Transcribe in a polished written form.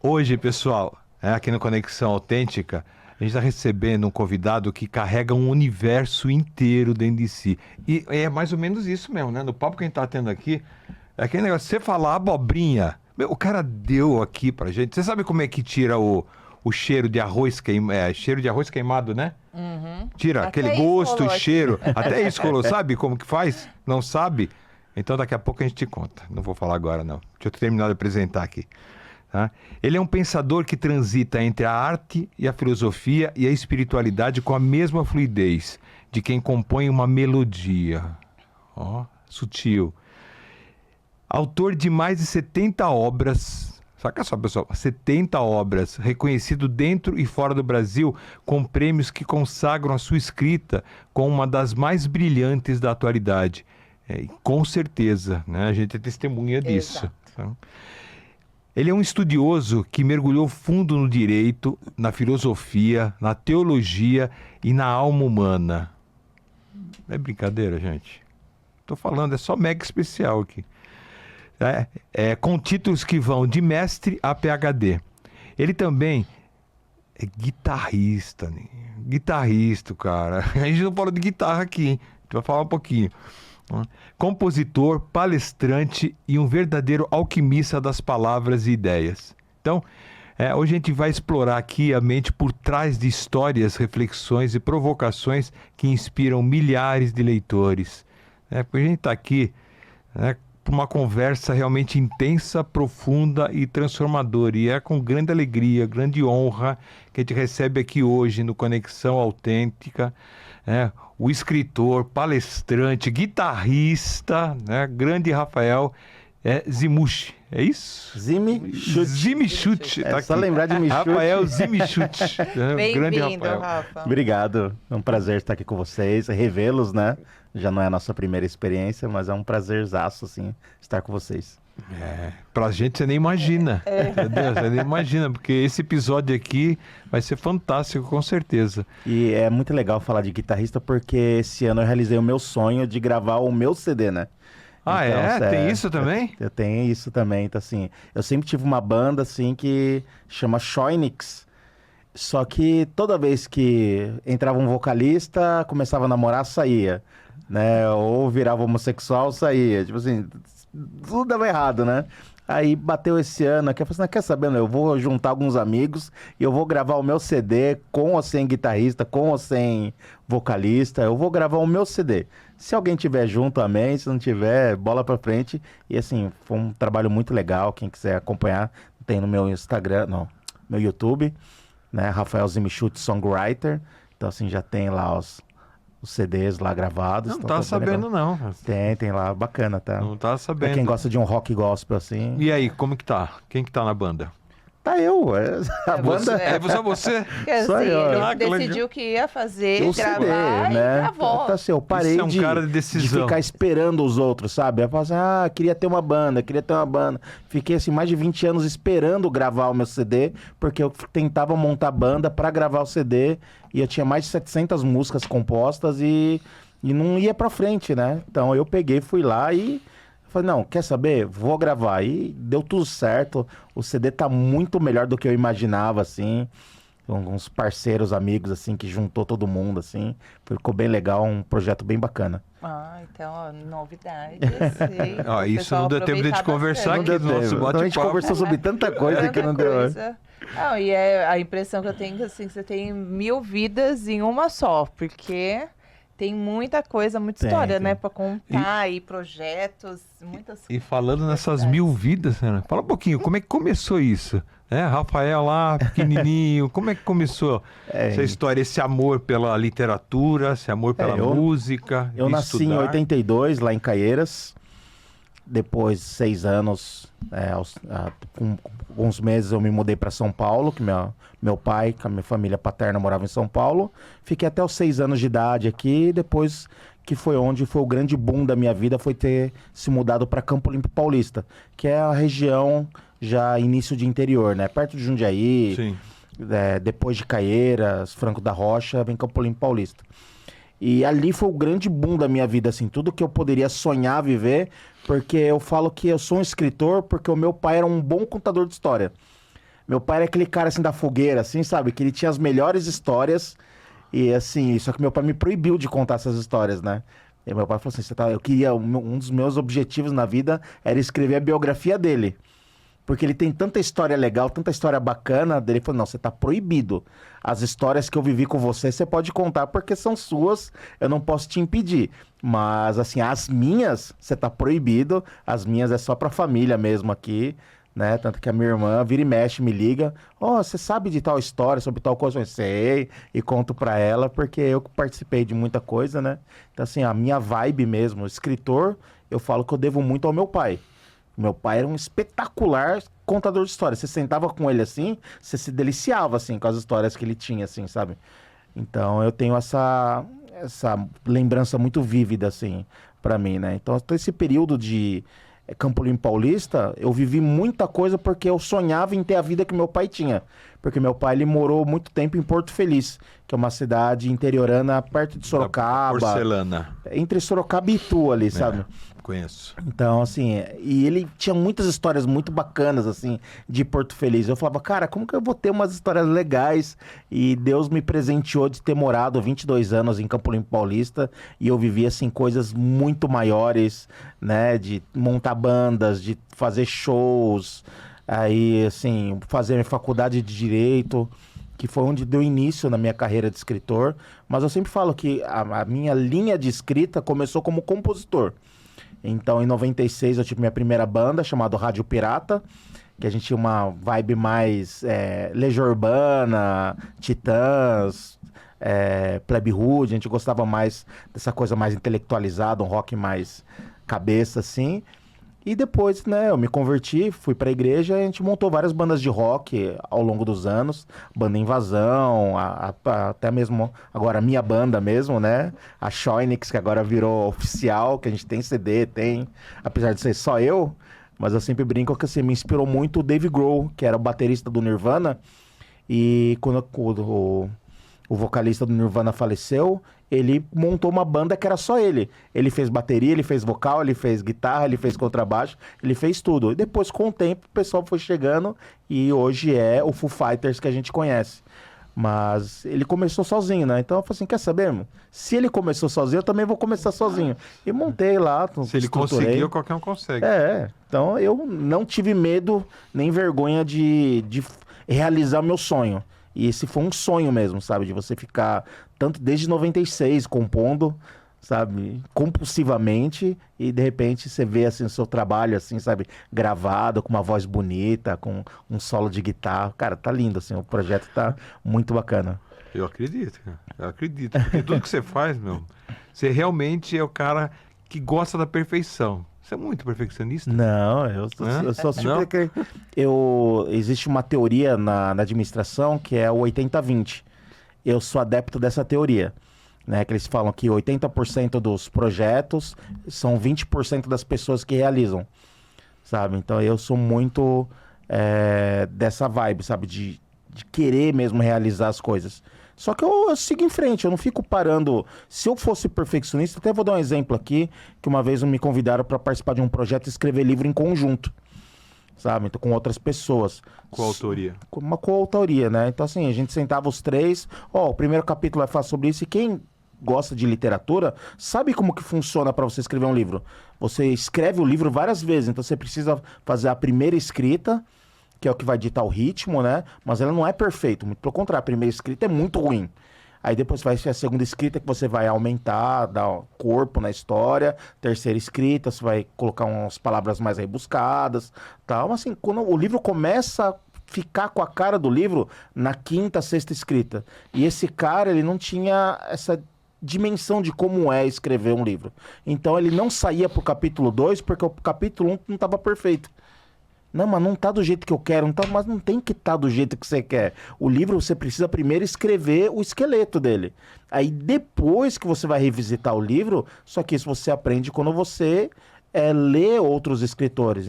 Hoje, pessoal, aqui no Conexão Autêntica, a gente está recebendo um convidado que carrega um universo inteiro dentro de si. E é mais ou menos isso mesmo, né? No papo que a gente está tendo aqui, é aquele negócio, você falar abobrinha, meu, o cara deu aqui pra gente. Você sabe como é que tira o cheiro de arroz queimado, cheiro de arroz queimado, né? Tira Até aquele isso gosto, rolou o aqui. cheiro. Até isso colou. Sabe como que faz? Não sabe? Então daqui a pouco a gente te conta. Não vou falar agora, não. Deixa eu terminar de apresentar aqui. Tá? Ele é um pensador que transita entre a arte e a filosofia e a espiritualidade com a mesma fluidez de quem compõe uma melodia. Ó, sutil. Autor de mais de 70 obras, saca só, pessoal, 70 obras, reconhecido dentro e fora do Brasil, com prêmios que consagram a sua escrita como uma das mais brilhantes da atualidade. E com certeza, né, a gente é testemunha disso. Tá? Ele é um estudioso que mergulhou fundo no direito, na filosofia, na teologia e na alma humana. Não é brincadeira, gente. Tô falando, é só mega especial aqui. Com títulos que vão de mestre a PhD. Ele também é guitarrista, né? Guitarrista, cara. A gente não falou de guitarra aqui, hein? A gente vai falar um pouquinho. Compositor, palestrante e um verdadeiro alquimista das palavras e ideias. Então, hoje a gente vai explorar aqui a mente por trás de histórias, reflexões e provocações que inspiram milhares de leitores. Porque a gente está aqui, para uma conversa realmente intensa, profunda e transformadora. E é com grande alegria, grande honra que a gente recebe aqui hoje no Conexão Autêntica, o escritor, palestrante, guitarrista, grande Rafael Zimuchi. É isso? Zimichute. Tá só lembrar de Michute. Rafael Zimichute. Bem-vindo, Rafa. Obrigado. É um prazer estar aqui com vocês, revê-los, né? Já não é a nossa primeira experiência, mas é um prazerzaço, assim, estar com vocês. Pra gente você nem imagina. Entendeu? Você nem imagina, porque esse episódio aqui vai ser fantástico, com certeza. E é muito legal falar de guitarrista, porque esse ano eu realizei o meu sonho de gravar o meu CD, né? Então, Tem isso também? Eu tenho isso também. Então, assim, eu sempre tive uma banda, assim, que chama Shoinix. Só que toda vez que entrava um vocalista, começava a namorar, saía, né? Ou virava homossexual, saía. Tipo assim, tudo dava errado, né? Aí bateu esse ano aqui, eu falei assim, quer saber, eu vou juntar alguns amigos e eu vou gravar o meu CD com ou sem guitarrista, com ou sem vocalista, eu vou gravar o meu CD. Se alguém tiver junto, amém, se não tiver, bola pra frente. E assim, foi um trabalho muito legal, quem quiser acompanhar, tem no meu Instagram, meu YouTube, né, Rafael Zimichute Songwriter, então assim, já tem lá os CDs lá gravados. Não então tá sabendo, não. Tem lá, bacana, tá? Não tá sabendo. Pra quem gosta de um rock gospel, assim. E aí, como que tá? Quem que tá na banda? Tá eu, a banda... Só você? Porque, Só assim, eu. ele decidiu que ia fazer, o gravar CD, e né? gravou. Tá assim, eu parei Isso é um cara de decisão. ficar esperando os outros, sabe? Eu falava assim, queria ter uma banda. Fiquei assim, mais de 20 anos esperando gravar o meu CD, porque eu tentava montar banda pra gravar o CD, e eu tinha mais de 700 músicas compostas e não ia pra frente, né? Então eu peguei, fui lá e falei, não, quer saber? Vou gravar. E deu tudo certo. O CD tá muito melhor do que eu imaginava, assim. Uns parceiros, amigos, assim, que juntou todo mundo, assim. Ficou bem legal, um projeto bem bacana. Então, novidades. Isso não deu tempo de a gente conversar aqui no nosso bate-papo. A gente conversou sobre tanta coisa que não deu. Não, e a impressão que eu tenho é assim, que você tem 1000 vidas em uma só, porque... Tem muita coisa, muita história, né? Pra contar e projetos, muitas coisas. E falando nessas 1000 vidas, né? Fala um pouquinho, como é que começou isso? Rafael lá, pequenininho, como é que começou essa história, esse amor pela literatura, esse amor pela música? Eu nasci em 82, lá em Caieiras. Depois de 6 anos, com alguns meses eu me mudei para São Paulo, que meu pai, com a minha família paterna, morava em São Paulo. Fiquei até os 6 anos de idade aqui, depois que foi onde foi o grande boom da minha vida, foi ter se mudado para Campo Limpo Paulista, que é a região já início de interior, né? Perto de Jundiaí, Sim. Depois de Caieiras, Franco da Rocha, vem Campo Limpo Paulista. E ali foi o grande boom da minha vida, assim, tudo que eu poderia sonhar viver, porque eu falo que eu sou um escritor porque o meu pai era um bom contador de história. Meu pai era aquele cara, assim, da fogueira, assim, sabe? Que ele tinha as melhores histórias e, assim, só que meu pai me proibiu de contar essas histórias, né? E meu pai falou assim, eu queria, um dos meus objetivos na vida era escrever a biografia dele. Porque ele tem tanta história legal, tanta história bacana. Daí ele falou, não, você tá proibido. As histórias que eu vivi com você, você pode contar porque são suas, eu não posso te impedir. Mas, assim, as minhas, você tá proibido. As minhas é só pra família mesmo aqui, né? Tanto que a minha irmã vira e mexe, me liga. Você sabe de tal história, sobre tal coisa? Eu sei, e conto pra ela, porque eu participei de muita coisa, né? Então, assim, a minha vibe mesmo, escritor, eu falo que eu devo muito ao meu pai. Meu pai era um espetacular contador de histórias. Você sentava com ele assim, você se deliciava assim com as histórias que ele tinha, assim, sabe? Então eu tenho essa lembrança muito vívida, assim, pra mim, né? Então, todo esse período de Campo Limpo Paulista, eu vivi muita coisa porque eu sonhava em ter a vida que meu pai tinha. Porque meu pai, ele morou muito tempo em Porto Feliz, que é uma cidade interiorana perto de Sorocaba. Porcelana. Entre Sorocaba e Itu ali, sabe? Conheço. Então, assim, e ele tinha muitas histórias muito bacanas, assim, de Porto Feliz. Eu falava, cara, como que eu vou ter umas histórias legais? E Deus me presenteou de ter morado 22 anos em Campo Limpo Paulista e eu vivi, assim, coisas muito maiores, né? De montar bandas, de fazer shows, aí, assim, fazer minha faculdade de Direito, que foi onde deu início na minha carreira de escritor. Mas eu sempre falo que a minha linha de escrita começou como compositor. Então, em 96, eu tive minha primeira banda, chamada Rádio Pirata, que a gente tinha uma vibe mais Legião Urbana, Titãs, Plebe Rude, a gente gostava mais dessa coisa mais intelectualizada, um rock mais cabeça, assim. E depois, né, eu me converti, fui pra igreja e a gente montou várias bandas de rock ao longo dos anos. Banda Invasão, até mesmo agora a minha banda mesmo, né? A Shoinix, que agora virou oficial, que a gente tem CD, tem... Apesar de ser só eu, mas eu sempre brinco que assim, me inspirou muito o Dave Grohl, que era o baterista do Nirvana. E quando o vocalista do Nirvana faleceu, ele montou uma banda que era só ele. Ele fez bateria, ele fez vocal, ele fez guitarra, ele fez contrabaixo, ele fez tudo. E depois, com o tempo, o pessoal foi chegando e hoje é o Foo Fighters que a gente conhece. Mas ele começou sozinho, né? Então eu falei assim, quer saber, meu? Se ele começou sozinho, eu também vou começar sozinho. E montei lá, se ele conseguiu, qualquer um consegue. Então eu não tive medo nem vergonha de realizar o meu sonho. E esse foi um sonho mesmo, sabe? De você ficar tanto desde 96 compondo, sabe? Compulsivamente. E de repente você vê assim o seu trabalho, assim, sabe? Gravado, com uma voz bonita, com um solo de guitarra. Cara, tá lindo, assim. O projeto tá muito bacana. Eu acredito, cara. Eu acredito. Porque tudo que você faz, meu, você realmente é o cara que gosta da perfeição. Você é muito perfeccionista? Não, eu sou super... Existe uma teoria na administração que é o 80-20. Eu sou adepto dessa teoria, né? Que eles falam que 80% dos projetos são 20% das pessoas que realizam, sabe? Então eu sou muito dessa vibe, sabe? De querer mesmo realizar as coisas. Só que eu sigo em frente, eu não fico parando. Se eu fosse perfeccionista, até vou dar um exemplo aqui, que uma vez me convidaram para participar de um projeto e escrever livro em conjunto, sabe? Então, com outras pessoas. Coautoria. Uma coautoria, né? Então, assim, a gente sentava os três, o primeiro capítulo vai falar sobre isso, e quem gosta de literatura sabe como que funciona para você escrever um livro. Você escreve o livro várias vezes, então você precisa fazer a primeira escrita, que é o que vai ditar o ritmo, né? Mas ela não é perfeita, muito pelo contrário, a primeira escrita é muito ruim. Aí depois vai ser a segunda escrita que você vai aumentar, dar corpo na história. Terceira escrita, você vai colocar umas palavras mais rebuscadas, tal. Mas assim, quando o livro começa a ficar com a cara do livro, na quinta, sexta escrita. E esse cara, ele não tinha essa dimensão de como é escrever um livro. Então ele não saía pro capítulo 2 porque o capítulo 1 não estava perfeito. Não, mas não tá do jeito que eu quero, não tá, mas não tem que estar do jeito que você quer. O livro você precisa primeiro escrever o esqueleto dele. Aí depois que você vai revisitar o livro, só que isso você aprende quando você lê outros escritores.